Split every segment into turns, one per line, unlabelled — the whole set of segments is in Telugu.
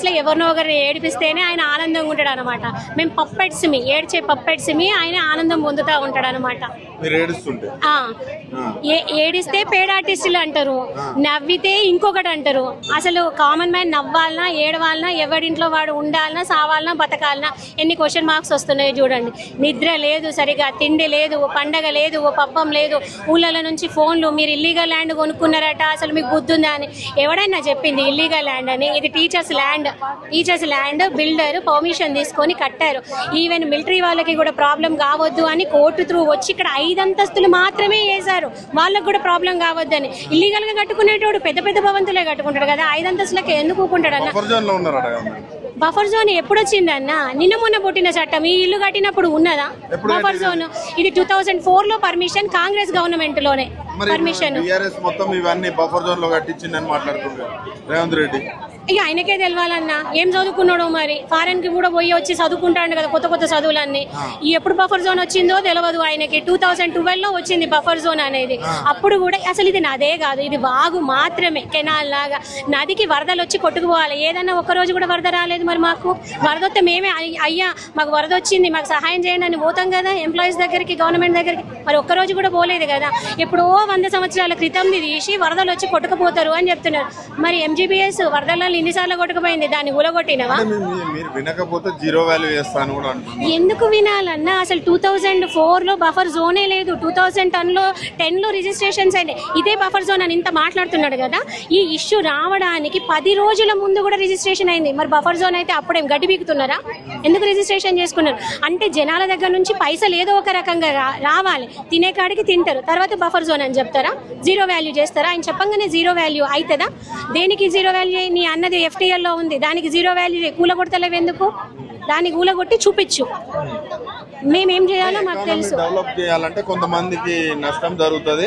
లో ఎవరినో ఒకరు ఏడిపిస్తేనే ఆయన ఆనందంగా ఉంటాడు అనమాట. మేము పప్పెట్స్ మీ ఏడ్చే పప్పెట్స్ మీ ఆయన ఆనందం పొందుతూ ఉంటాడు అనమాట. ఏడిస్తే పేడ్ ఆర్టిస్టులు అంటారు, నవ్వితే ఇంకొకటి అంటారు. అసలు కామన్ మ్యాన్ నవ్వాలనా ఏడవాలనా, ఎవరింట్లో వాడు ఉండాలనా సావాలనా బతకాలనా, ఎన్ని క్వశ్చన్ మార్క్స్ వస్తున్నాయో చూడండి. నిద్ర లేదు సరిగా, తిండి లేదు, పండగ లేదు, పబ్బం లేదు, ఊళ్ళలో నుంచి ఫోన్లు. మీరు ఇల్లీగల్ ల్యాండ్ కొనుక్కున్నారట, అసలు మీకు గుర్తుందా అని ఎవడైనా చెప్పింది ఇల్లీగల్ ల్యాండ్ అని? ఇది టీచర్స్ ల్యాండ్ బిల్డర్ పర్మిషన్ తీసుకొని కట్టారు. ఈవెన్ మిలిటరీ వాళ్ళకి కూడా ప్రాబ్లం కావద్దు అని కోర్టు త్రూ వచ్చి ఇక్కడ 5 అంతస్తులు మాత్రమే వేశారు, వాళ్ళకు కూడా ప్రాబ్లం కావద్దు అని. ఇల్లీగల్ గా కట్టుకునేటోడు పెద్ద పెద్ద భవంతులే కట్టుకుంటాడు కదా, 5 అంతస్తులకి ఎందుకు ఊకుంటాడు అన్న? బఫర్ జోన్ ఎప్పుడు వచ్చిందన్న? నిన్న మొన్న పుట్టిన చట్టం. ఈ ఇల్లు కట్టినప్పుడు ఉన్నదా బఫర్ జోన్? ఇది 2004 లో పర్మిషన్, కాంగ్రెస్ గవర్నమెంట్ లోనే పర్మిషన్. ఇక ఆయనకే తెలవాలన్నా, ఏం చదువుకున్నాడో మరి. ఫారెన్ కి కూడా పోయి వచ్చి చదువుకుంటాడు కదా కొత్త కొత్త చదువులన్నీ. ఎప్పుడు బఫర్ జోన్ వచ్చిందో తెలియదు ఆయనకి. 2012 లో వచ్చింది బఫర్ జోన్ అనేది. అప్పుడు కూడా అసలు ఇది నదే కాదు, ఇది వాగు మాత్రమే, కెనాల్ లాగా. నదికి వరదలు వచ్చి కొట్టుకుపోవాలి. ఏదన్నా ఒక్క రోజు కూడా వరద రాలేదు. మరి మాకు వరద వస్తే మేమే అయ్యా మాకు వరద వచ్చింది మాకు సహాయం చేయండి అని పోతాం కదా ఎంప్లాయీస్ దగ్గరికి, గవర్నమెంట్ దగ్గరికి. మరి ఒక్క రోజు కూడా పోలేదు కదా. ఎప్పుడో 100 సంవత్సరాల క్రితం తీసి వరదలు వచ్చి కొట్టుకుపోతారు అని చెప్తున్నారు. మరి ఎంజీబీఎస్ వరదల ఇన్నిసార్లు కొట్టుకుపోయింది, దాన్ని ఊలగొట్టినవా? ఎందుకు వినాలన్నా? అసలు 2004 లో బఫర్ జోనే లేదు, 2010 లో రిజిస్ట్రేషన్స్ అయినాయి. ఇదే బఫర్ జోన్ అని ఇంత మాట్లాడుతున్నాడు కదా. ఈ ఇష్యూ రావడానికి 10 రోజుల ముందు కూడా రిజిస్ట్రేషన్ అయింది. మరి బఫర్ జోన్ అయితే అప్పుడేం గడ్డి బీకుతున్నారా? ఎందుకు రిజిస్ట్రేషన్ చేసుకున్నారు? అంటే జనాల దగ్గర నుంచి పైసలు ఏదో ఒక రకంగా రావాలి, తినే కాడికి తింటారు, తర్వాత బఫర్ జోన్ అని చెప్తారా? జీరో వాల్యూ చేస్తారా? ఆయన చెప్పంగానే జీరో వాల్యూ అవుతుందా? దేనికి జీరో వాల్యూ? నీ అన్నది FTL లో ఉంది, దానికి జీరో వాల్యూ. కూలగొడతలేవు ఎందుకు? దాన్ని కూలగొట్టి చూపించు. మేమేం చేయాలో మాకు తెలుసు.
డెవలప్ చేయాలంటే కొంతమందికి నష్టం జరుగుతుంది.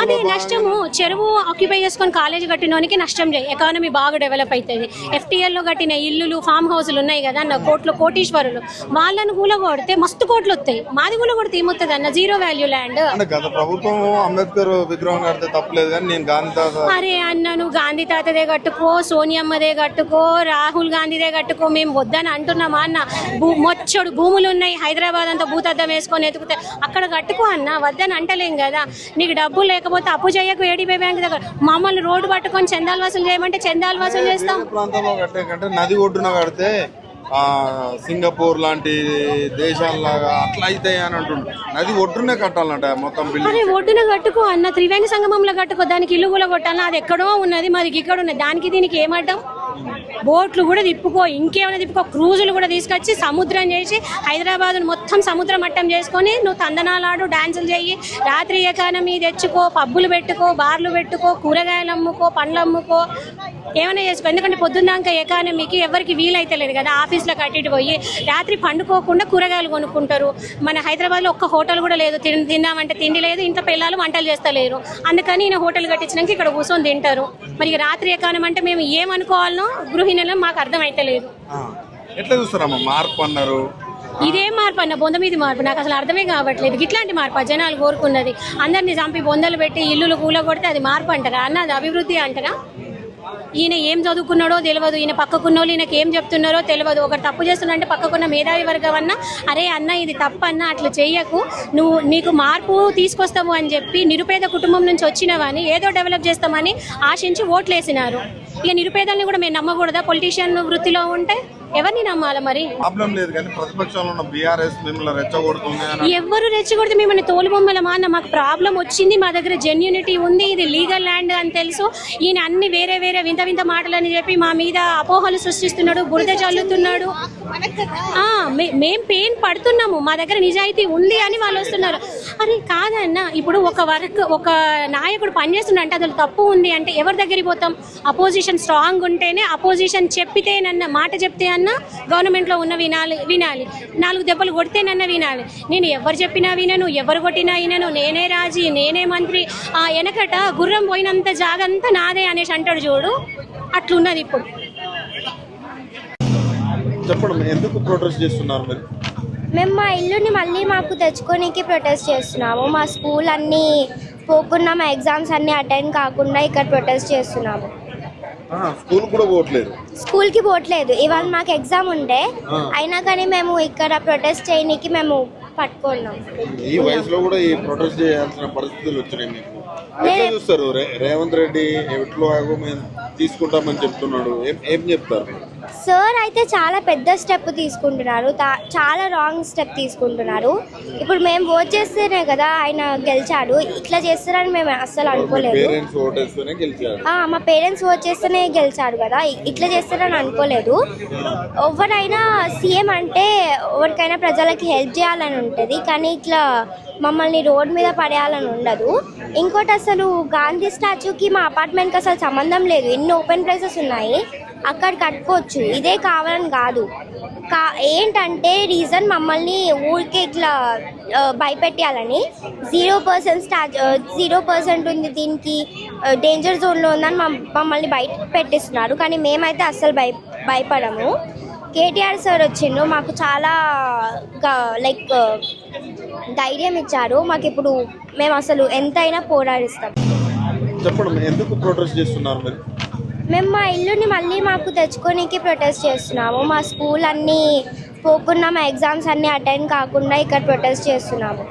అదే నష్టము. చెరువు ఆక్యుపై చేసుకొని కాలేజ్ కట్టినోనికి నష్టం చేయి, ఎకానమీ బాగా డెవలప్ అవుతుంది. FTL లో కట్టిన ఇల్లులు, ఫామ్ హౌస్లు ఉన్నాయి కదా అన్న, కోటీశ్వరులు, వాళ్ళను కూలగొడితే మస్తు కోట్లు వస్తాయి. మాది కూలగొడితే ఏమవుతుంది అన్న? Zero value land.
గత ప్రభుత్వం అంబేద్కర్ విగ్రహం కడితే తప్పలేదు కానీ నేను గాంధీ తాత.
అరే అన్న, నువ్వు గాంధీ తాతదే కట్టుకో, సోనియమ్మదే కట్టుకో, రాహుల్ గాంధీదే కట్టుకో, మేము వద్దని అంటున్నామా అన్న? మొచ్చడు భూములు ఉన్నాయి హైదరాబాద్ అంతా, భూతద్దం వేసుకొని ఎతుకుతే అక్కడ కట్టుకో అన్న, వద్దని అంటలేం కదా. నీకు డబ్బు లేకపోతే అప్పు చేయకు, ఏడీబీ బ్యాంక్ దగ్గర. మమ్మల్ని రోడ్డు పట్టుకొని చందాలు వసూలు చేయమంటే చందాలు వసూలు చేస్తాం.
ప్రాంతంలో కట్టే కంటే నది ఒడ్డున కడితే సింగపూర్ లాంటి దేశాలలాగా అట్లా అయితే అని అంటుండ్రు. నది ఒడ్డునే కట్టాలంట మొత్తం.
అరే ఒడ్డున కట్టుకో అన్న, త్రివేణి సంగమంలో కట్టుకో, దానికి ఇల్లు కూడా కొట్టాలన్నా. అది ఎక్కడో ఉన్నది, మాది ఇక్కడ ఉన్నది. దానికి దీనికి ఏమడ్డం? బోట్లు కూడా తిప్పుకో, ఇంకేమైనా తిప్పుకో, క్రూజులు కూడా తీసుకొచ్చి సముద్రం చేసి హైదరాబాద్ మొత్తం సముద్ర మట్టం చేసుకొని నువ్వు తందనాలాడు, డాన్సులు చెయ్యి, రాత్రి ఎకానమీ తెచ్చుకో, పబ్బులు పెట్టుకో, బార్లు పెట్టుకో, కూరగాయలు అమ్ముకో, పండ్లు అమ్ముకో, ఏమైనా చేసుకో. ఎందుకంటే పొద్దున్నాక ఎకానమీకి ఎవరికి వీలైతే లేదు కదా. ఆఫీస్లో కట్టిட்டு పోయి రాత్రి పండుకోకుండా కూరగాయలు కొనుక్కుంటారు. మన హైదరాబాద్లో ఒక్క హోటల్ కూడా లేదు, తిందామంటే తిండి లేదు, ఇంట్లో పిల్లలు వంటలు చేస్తలేరు. అందుకని ఈయన హోటల్ కట్టించినాక ఇక్కడ కూర్చొని తింటారు. మరి రాత్రి ఎకానమీ అంటే మేము ఏమనుకోవాలనో గృహిణులు మాకు అర్థం అయితే లేదు.
ఎట్లా చూస్తారమ్మా మార్పు అన్నారు?
ఇదేం మార్పు అన్న? బొంద మీద మార్పు. నాకు అసలు అర్థమే కావట్లేదు. ఇట్లాంటి మార్పు జనాలు కోరుకున్నది. అందరినీ చంపి బొందలు పెట్టి ఇల్లులు కూలగొడితే అది మార్పు అంటారా అన్న? అది అభివృద్ధి అంటారా? ఈయన ఏం చదువుకున్నాడో తెలియదు, ఈయన పక్కకున్నోళ్ళు ఈయనకి ఏం చెప్తున్నారో తెలియదు. ఒకరు తప్పు చేస్తున్నంటే పక్కకున్న మేధావి వర్గం అన్న, అరే అన్న ఇది తప్పు అన్న, అట్లా చెయ్యకు, నీకు మార్పు తీసుకొస్తాము అని చెప్పి నిరుపేద కుటుంబం నుంచి వచ్చినవని ఏదో డెవలప్ చేస్తామని ఆశించి ఓట్లేసినారు. ఇక నిరుపేదల్ని కూడా మేము నమ్మకూడదా? పొలిటీషియన్ వృత్తిలో ఉంటే ఎవరిని నమ్మాలి? మరి
ప్రాబ్లం లేదు కానీ ప్రతిపక్షంలో ఉన్న బీఆర్ఎస్ మిమ్మల్ని రెచ్చగొడుతుంది.
ఎవరు రెచ్చగొడితే మిమ్మల్ని తోలుబొమ్మలమా అన్న? మాకు ప్రాబ్లం వచ్చింది, మా దగ్గర జెన్యూనిటీ ఉంది, ఇది లీగల్ ల్యాండ్ అని తెలుసు. ఈయన అన్ని వేరే వేరే వింత వింత మాటలని చెప్పి మా మీద అపోహలు సృష్టిస్తున్నాడు, బురద చల్లుతున్నాడు. మేం పెయిన్ పడుతున్నాము, మా దగ్గర నిజాయితీ ఉంది అని వాళ్ళు వస్తున్నారు. అరే కాదన్న, ఇప్పుడు ఒక నాయకుడు పనిచేస్తున్నా అంటే అసలు తప్పు ఉంది అంటే ఎవరి దగ్గరికి పోతాం? అపోజిషన్ స్ట్రాంగ్ ఉంటేనే, అపోజిషన్ చెప్పితేనన్న, మాట చెప్తే అన్న గవర్నమెంట్ లో ఉన్న వినాలి, 4 దెబ్బలు కొడితేనన్న వినాలి. నేను ఎవరు చెప్పినా వినను, ఎవరు కొట్టినా వినను, నేనే రాజీ, నేనే మంత్రి. వెనకట గుర్రం పోయినంత జాగంతా నాదే అనేసి అంటాడు చూడు, అట్లున్నది ఇప్పుడు.
చెప్పండి, ఎందుకు ప్రొటెస్ట్ చేస్తున్నారు మీరు?
మేము మా ఇల్లుని మళ్ళీ మాకు తెచ్చుకోనికి ప్రొటెస్ట్ చేస్తున్నాము. మా స్కూల్ అన్నీ పోకుండా, మా ఎగ్జామ్స్ అన్నీ అటెండ్ కాకుండా ఇక్కడ ప్రొటెస్ట్ చేస్తున్నాము.
స్కూల్ కూడా పోవట్లేదు.
స్కూల్కి పోవట్లేదు. ఇవాళ మాకు ఎగ్జామ్ ఉండే, అయినా కానీ మేము ఇక్కడ ప్రొటెస్ట్ చేయనీకి మేము పట్టుకున్నాం.
ఈ వయసులో కూడా ఈ ప్రొటెస్ట్ చేయాల్సిన పరిస్థితులు వచ్చినాయి మీకు. ఎట్లా చూస్తారు? రేవంత్ రెడ్డి ఎట్లో మేము తీసుకుంటామని చెప్తున్నాడు, ఏం చెప్తారు?
సార్ అయితే చాలా పెద్ద స్టెప్ తీసుకుంటున్నారు, చాలా రాంగ్ స్టెప్ తీసుకుంటున్నారు. ఇప్పుడు మేము ఓట్ చేస్తేనే కదా ఆయన గెలిచాడు, ఇట్లా చేస్తారని మేము అస్సలు అనుకోలేదు. మా పేరెంట్స్ ఓట్ చేస్తేనే గెలిచాడు కదా, ఇట్లా చేస్తారని అనుకోలేదు. ఎవరైనా సీఎం అంటే ఎవరికైనా ప్రజలకి హెల్ప్ చేయాలని ఉంటుంది, కానీ ఇట్లా మమ్మల్ని రోడ్ మీద పడేయాలని ఉండదు. ఇంకోటి అసలు గాంధీ స్టాచ్యూకి మా అపార్ట్మెంట్కి అసలు సంబంధం లేదు. ఎన్ని ఓపెన్ ప్లేసెస్ ఉన్నాయి, అక్కడ కట్టుకోవచ్చు. ఇదే కావాలని కాదు. ఏంటంటే రీజన్ మమ్మల్ని ఊరికే ఇట్లా భయపెట్టాలని. 0% ఉంది, దీనికి డేంజర్ జోన్లో ఉందని మమ్మల్ని బయట పెట్టిస్తున్నారు. కానీ మేమైతే అస్సలు భయపడము. కేటీఆర్ సార్ వచ్చిండు, మాకు చాలా లైక్ ధైర్యం ఇచ్చారు. మాకు ఇప్పుడు మేము అసలు ఎంతైనా పోరాడిస్తాం.
చెప్పండి, ఎందుకు ప్రొటెస్ట్ చేస్తున్నారు మీరు?
మేము మా ఇల్లుని మళ్ళీ మాకు తెచ్చుకోనికి ప్రొటెస్ట్ చేస్తున్నాము. మా స్కూల్ అన్నీ పోకుండా, మా ఎగ్జామ్స్ అన్నీ అటెండ్ కాకుండా ఇక్కడ ప్రొటెస్ట్ చేస్తున్నాము.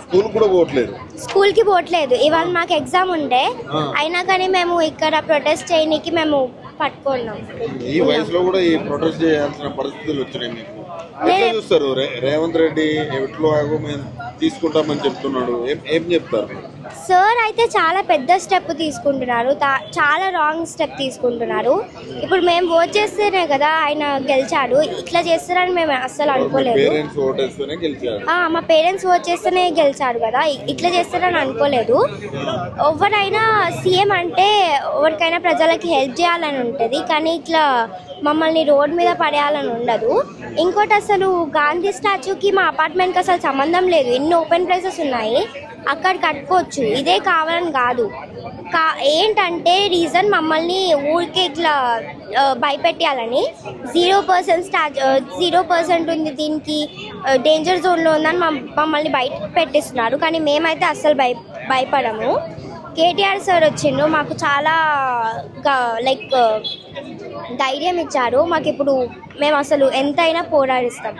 స్కూల్ కూడా పోవట్లేదు.
స్కూల్కి పోవట్లేదు. ఇవాళ మాకు ఎగ్జామ్ ఉండే, అయినా కానీ మేము ఇక్కడ ప్రొటెస్ట్ చేయనీకి మేము పట్టుకున్నాం.
ఈ వయసులో కూడా ఈ ప్రొటెస్ట్ చేయాల్సిన పరిస్థితులు వచ్చినాయి మీకు. ఎట్లా చూస్తారు? రేవంత్ రెడ్డి ఎట్లో మేము తీసుకుంటామని చెప్తున్నాడు, ఏం చెప్తారు?
సార్ అయితే చాలా పెద్ద స్టెప్ తీసుకుంటున్నారు, చాలా రాంగ్ స్టెప్ తీసుకుంటున్నారు. ఇప్పుడు మేము ఓట్ చేస్తేనే కదా ఆయన గెలిచాడు, ఇట్లా చేస్తారని మేము అస్సలు అనుకోలేదు. మా పేరెంట్స్ ఓట్ చేస్తేనే గెలిచాడు కదా, ఇట్లా చేస్తారని అనుకోలేదు. ఎవరైనా సీఎం అంటే ఎవరికైనా ప్రజలకి హెల్ప్ చేయాలని ఉంటుంది, కానీ ఇట్లా మమ్మల్ని రోడ్ మీద పడేయాలని ఉండదు. ఇంకోటి అసలు గాంధీ స్టాచ్యూకి మా అపార్ట్మెంట్కి అసలు సంబంధం లేదు. ఎన్ని ఓపెన్ ప్లేసెస్ ఉన్నాయి, అక్కడ కట్టుకోవచ్చు. ఇదే కావాలని కాదు. ఏంటంటే రీజన్ మమ్మల్ని ఊరికే ఇట్లా భయపెట్టాలని. 0% ఉంది, దీనికి డేంజర్ జోన్లో ఉందని మమ్మల్ని బయట పెట్టిస్తున్నారు. కానీ మేమైతే అస్సలు భయపడము. కేటీఆర్ సార్ వచ్చిండు, మాకు చాలా లైక్ ధైర్యం ఇచ్చారు. మాకు ఇప్పుడు మేము అసలు ఎంతైనా పోరాడిస్తాం.